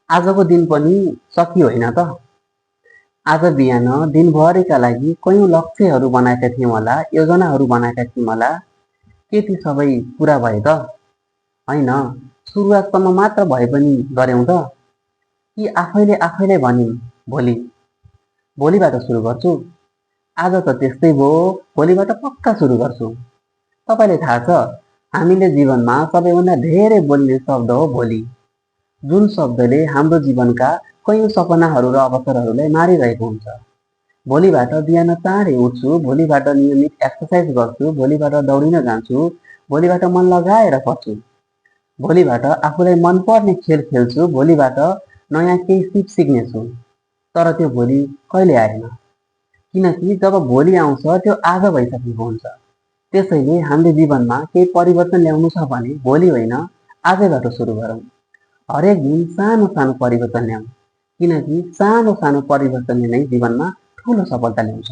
आजको दिन पनि सकियो होइन त। आज बिहान दिनभरिका लागि कयौं लक्ष्यहरू बनाएका थियौँ होला, योजनाहरू बनाएका थियौँ होला। के ती सबै पुरा भए त? होइन, सुरुवातसम्म मात्र भए पनि गऱ्यौँ त। कि आफैले आफैलाई भनिन्, भोलि भोलिबाट सुरु गर्छु। आज त त्यस्तै भयो, भोलिबाट पक्का सुरु गर्छु। तपाईँलाई थाहा छ, हामीले जीवनमा सबैभन्दा धेरै बोल्ने शब्द हो भोलि। जुन शब्दले हाम्रो जीवनका कयौं सपनाहरू र अवसरहरूलाई मारिरहेको हुन्छ। भोलिबाट बिहान चाँडै उठ्छु, भोलिबाट नियमित एक्सर्साइज गर्छु, भोलिबाट दौडिन जान्छु, भोलिबाट मन लगाएर पढ्छु, भोलिबाट आफूलाई मनपर्ने खेल खेल्छु, भोलिबाट नयाँ केही सिक्नेछु। तर त्यो भोलि कहिले आएन, किनकि जब भोलि आउँछ त्यो आज भइसकेको हुन्छ। त्यसैले हामीले जीवनमा केही परिवर्तन ल्याउनु छ भने भोलि होइन, आजैबाट सुरु गरौँ। हरेक दिन सानो सानो परिवर्तन ल्याउँ, किनकि सानो सानो परिवर्तनले नै जीवनमा ठुलो सफलता ल्याउँछ।